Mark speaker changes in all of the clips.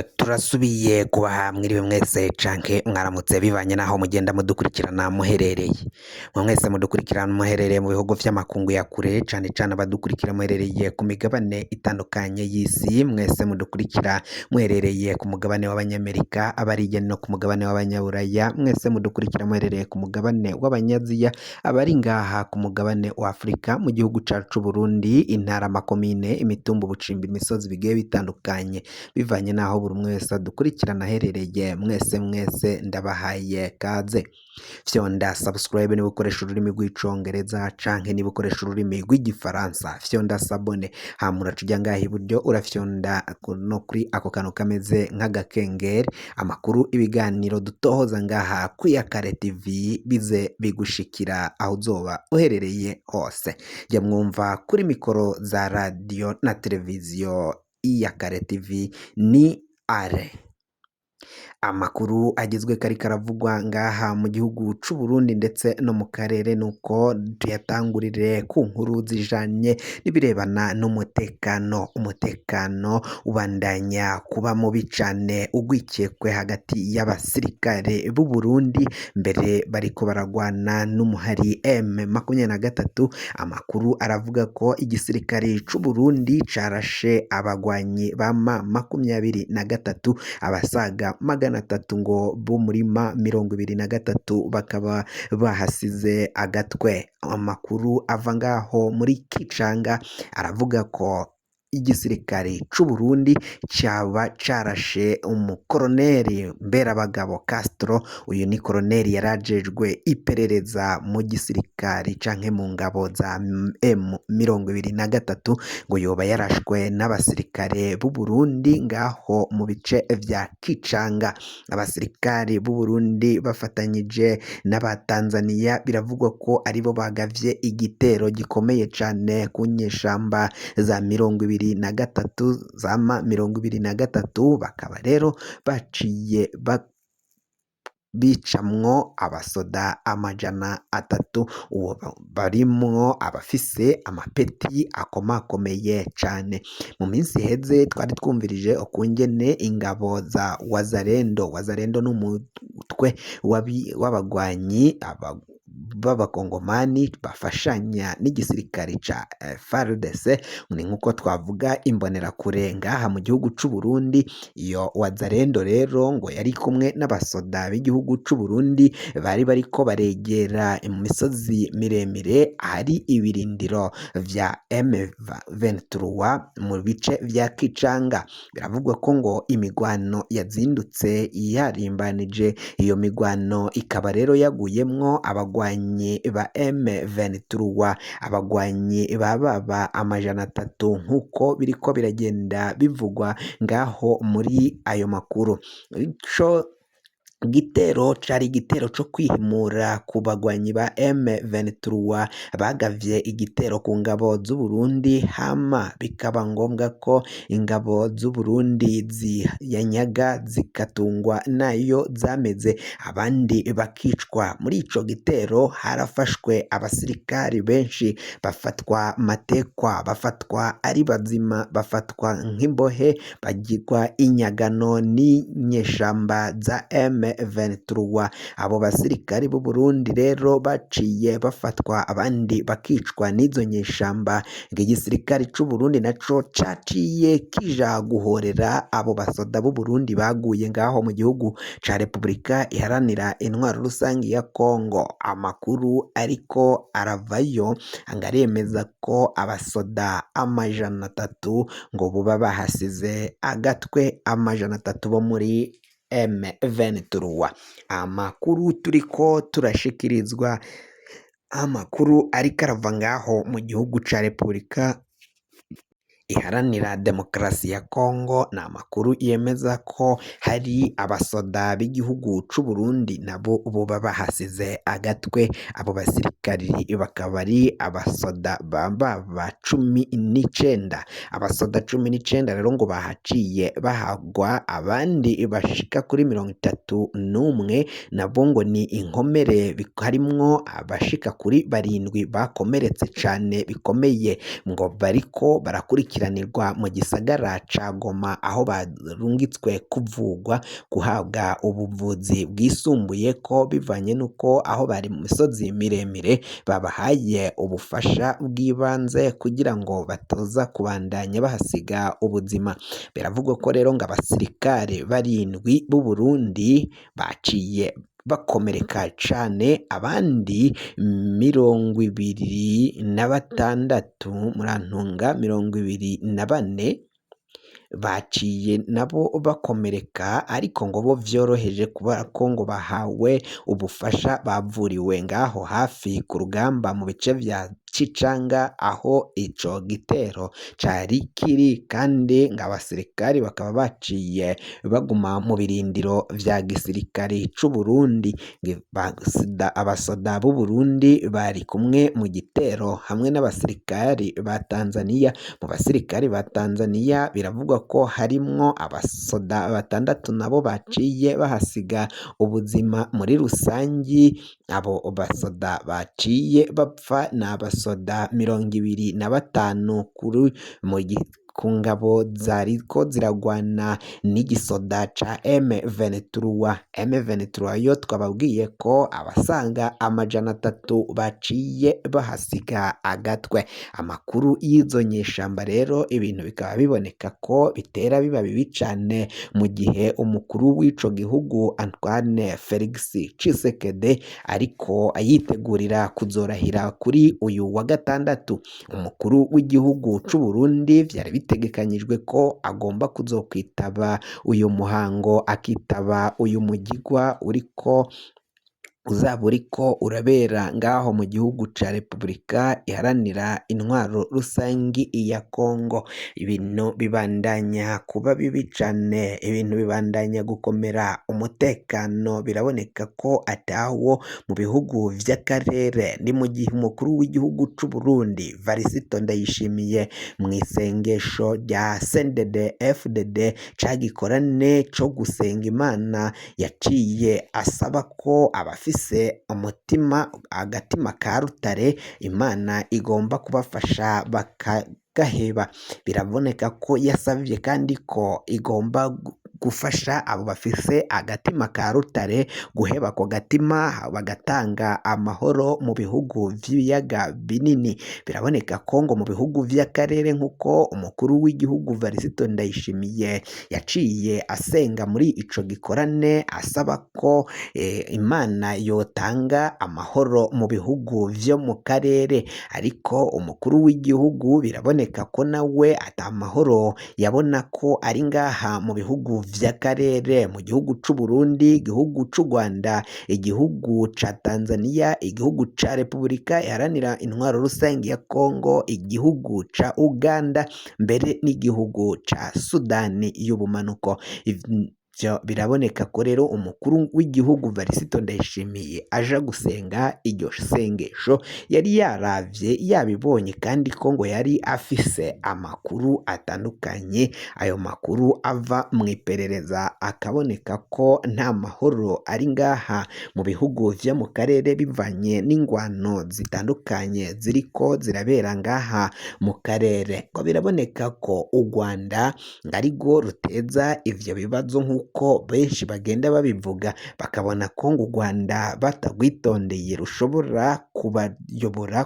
Speaker 1: Turasubiye kubaha mwiriwe mwese canke mwaramutse bivanye naho mugenda mudukurikirana muherereye. Mwese mudukurikirana muherereye mu bihugu vy'amakungu ya kure cane abadukurikira muherereye ku migabane itandukanye y'isi, mwese mudukurikira muherereye ku mugabane w'abanyamerika, abari hirya no ku mugabane w'abanyaburaya, mwese mudukurikira muherereye ku mugabane w'abanyaziya, abari ngaha ku mugabane wa Afrika mu gihugu cacu c'Uburundi, intara, amakomine, imitumba, ubucimbi, imisozi bigiye bitandukanye bivanye naho buri umwe wese adukurikirana aherereye. Mwese ndabahaye kaze. Fyonda subscribe niba ukoresha ururimi rw'icongereza canke niba ukoresha ururimi rw'igifaransa, fyonda sabone, hama uraca ngaha iburyo urafyonda no kuri ako kantu kameze nk'agakengeri, amakuru, ibiganiro dutohoza ngaha ku Iyakare TV bize bigushikira aho uzoba uherereye hose. Jya mwumva kuri mikoro za radio na televiziyo Iyakare TV ni are. Amakuru agezwe kari karavugwa ngaha mu gihugu c'Uburundi ndetse no mu karere, nuko tuyatangurire ku nkuru zijanye n'ibirebana n'umutekano. Umutekano ubandanya kuba mubi cane, ugwikekwe hagati y'abasirikare b'u Burundi mbere bariko baragwana n'umuhari M23. Amakuru aravuga ko igisirikare c'u Burundi carashe abagwanyi ba M23, abasaga magana atatu ngo bo murima 23 bakaba bahasize agatwe. Amakuru ava ngaho muri Kicanga aravuga ko igisirikare c'u Burundi caba carashe umukoroneri Mberabagabo Castro. Uyu ni koroneri yarajejwe iperereza mu gisirikare canke mu ngabo za M23, ngo yoba yarashwe n'abasirikare b'u Burundi ngaho mu bice vya Kicanga. Abasirikare b'u Burundi bafatanyije n'aba Tanzania biravugwa ko aribo bagavye igitero gikomeye cane ku nyeshamba za 23 za M23, bakaba rero baciye bicamwo abasoda 300, uwo barimwo abafise amapeti akomakomeye cane. Mu minsi iheze twari twumvirije ukungene ingabo za Wazalendo n'umutwe w'abagwanyi b'abakongomani bafashanya n'igisirikare ca FARDC, ni nkuko twavuga imbonerakure ngaha mu gihugu c'u Burundi. Iyo Wazalendo rero ngo yari kumwe n'abasoda b'igihugu c'u Burundi bari bariko baregera mu misozi miremire ahari ibirindiro vya M23 mu bice vya Kicanga. Biravugwa ko ngo imigwano yazindutse yarimbanije, iyo migwano ikaba rero yaguyemwo abagwanyi ba M23, abagwanyi baba 300 nkuko biriko biragenda bivugwa ngaho muri ayo makuru. Ico gitero cari igitero co kwihimura ku bagwanyi ba M23 bagavye igitero ku ngabo z'u Burundi, hama bikaba ngombwa ko ingabo z'u Burundi ziyanyaga zikatungwa nayo zameze, abandi bakicwa. Muri ico gitero harafashwe abasirikari benshi, bafatwa matekwa, bafatwa ari bazima, bafatwa nk'imbohe, bagirwa inyagano n'inyeshamba za M23. Abo basirikari b'u Burundi rero baciye bafatwa, abandi bakicwa n'izo nyeshamba. Igisirikari c'u Burundi naco caciye kija guhorera abo basoda b'u Burundi baguye ngaho mu gihugu ca Repubulika iharanira intwaro rusangi ya Kongo. Amakuru ariko aravayo angaremeza ko abasoda 300 ngo buba bahasize agatwe, 300 bo muri M23. Amakuru turiko turashikirizwa, amakuru ariko arava ngaho mu gihugu ca Repubulika iharanira demokarasi ya Kongo, ni amakuru yemeza ko hari abasoda b'igihugu c'u Burundi nabo boba bahasize agatwe. Abo basirikari bakaba ari abasoda baba 19. Abasoda 19 rero ngo bahaciye bahagwa, abandi bashika kuri 31 nabo ngo ni inkomere, harimwo abashika kuri 7 bakomeretse cane bikomeye, ngo bariko barakurikira bakurikiranirwa mu gisagara ca Goma aho barungitswe kuvugwa guhabwa ubuvuzi bwisumbuye ko bivanye n'uko aho bari mu misozi miremire babahaye ubufasha bw'ibanze kugira ngo batoza kubandanya bahasiga ubuzima. Biravugwa ko rero ngo abasirikare barindwi b'u Burundi baciye bakomereka cane, abandi 26 murantunga 24 baciye nabo bakomereka, ariko ngo bo vyoroheje kubera ko ngo bahawe ubufasha, bavuriwe ngaho hafi ku rugamba mu bice vya Cicanga aho ico gitero cari kiri, kandi ngo abasirikari bakaba baciye baguma mu birindiro vya gisirikari c'u Burundi. Abasoda b'u Burundi bari kumwe mu gitero hamwe n'abasirikari ba Tanzania. Mu basirikari ba Tanzania biravugwa ko harimwo abasoda 6 nabo baciye bahasiga ubuzima. Muri rusangi abo basoda baciye bapfa ni abasoda 25 ku ngabo zariko ziragwana n'igisoda ca M23. M23 yo twababwiye ko abasaga 300 baciye bahasiga agatwe. Amakuru y'izo nyeshamba rero ibintu bikaba biboneka ko bitera biba bibi cane, mu gihe umukuru w'ico gihugu Antoine Felix Tshisekedi ariko yitegurira kuzorahira kuri uyu wa gatandatu. Umukuru w'igihugu c'u Burundi vyari bitegekanyijwe ko agomba kuzokwitaba uyu muhango, akitaba uyu mugigwa uzaba uriko urabera ngaho mu gihugu ca Repubulika iharanira intwaro rusangi ya Kongo. Ibintu bibandanya kuba bibi cane, ibintu bibandanya gukomera, umutekano biraboneka ko atawo mu bihugu vy'akarere. Ni mu gihe umukuru w'igihugu c'u Burundi Varisito Ndayishimiye mu isengesho rya CNDD-FDD ca gikorane co gusenga Imana yaciye asaba ko abafise agatima ka rutare Imana igomba kubafasha bakagaheba. Biraboneka ko yasavye kandi ko igomba gufasha abo bafise agatima ka rutare guheba ako gatima bagatanga amahoro mu bihugu vy'ibiyaga binini. Biraboneka ko ngo mu bihugu vy'akarere nk'uko umukuru w'igihugu Varisito Ndayishimiye yaciye asenga muri ico gikorane asaba ko Imana yotanga amahoro mu bihugu vyo mu karere, ariko umukuru w'igihugu biraboneka ko nawe ata mahoro yabona ko ari ngaha mu bihugu vy'akarere, mu gihugu c'u Burundi, igihugu c'u Rwanda, igihugu ca Tanzania, igihugu ca Repubulika iharanira intwaro rusangi ya Kongo, igihugu ca Uganda, mbere n'igihugu ca Sudani y'ubumanuko. Biraboneka ko rero umukuru w'igihugu Varisito Ndayishimiye aja gusenga iryo sengesho yari yaravye yabibonye, kandi ko ngo yari afise amakuru atandukanye. Ayo makuru ava mu iperereza akaboneka ko nta mahoro ari ngaha mu bihugu vyo mu karere bivanye n'ingwano zitandukanye ziriko zirabera ngaha mu karere. Ngo biraboneka ko u Rwanda ngarirwo ruteza ivyo bibazo nk'uko benshi bagenda babivuga, bakabona ko ngo u Rwanda batagwitondeye rushobora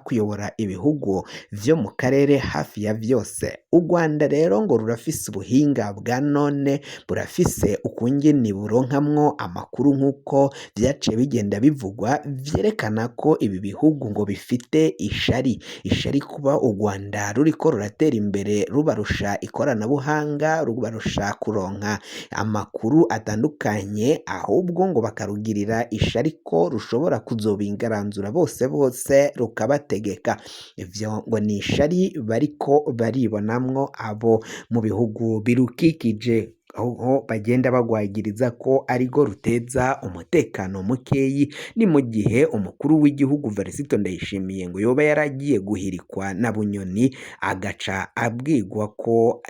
Speaker 1: kuyobora ibihugu vyo mu karere hafi ya vyose. U Rwanda rero ngo rurafise ubuhinga bwa none, burafise ukungene buronkamwo amakuru nk'uko vyaciye bigenda bivugwa, vyerekana ko ibi bihugu ngo bifite ishari kuba u Rwanda ruriko ruratera imbere, rubarusha ikoranabuhanga, rubarusha kuronka amakuru atandukanye, ahubwo ngo bakarugirira ishari ko rushobora kuzobingaranzura bose rukabategeka. Ivyo ngo ni ishari bariko baribonamwo abo mu bihugu birukikije, aho bagenda bagwagiriza ko arirwo ruteza umutekano mukeyi. Ni mu gihe umukuru w'igihugu Varisito Ndayishimiye ngo yoba yaragiye guhirikwa na bunyoni, agaca abwirwa ko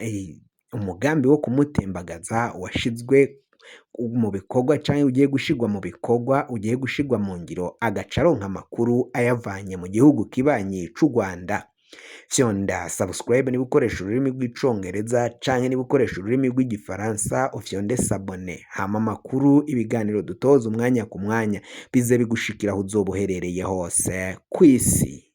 Speaker 1: umugambi wo kumutembagaza washizwe mu bikorwa canke ugiye gushirwa mu bikorwa, ugiye gushirwa mu ngiro, agaca aronka amakuru ayavanye mu gihugu kibanyi c'u Rwanda. fyonda subscribe niba ukoresha ururimi rw'icongereza canke niba ukoresha ururimi rw'igifaransa ufyonde sabone, hama amakuru ibiganiro dutoza umwanya ku mwanya bize bigushikira aho uzoba uherereye hose kw'isi.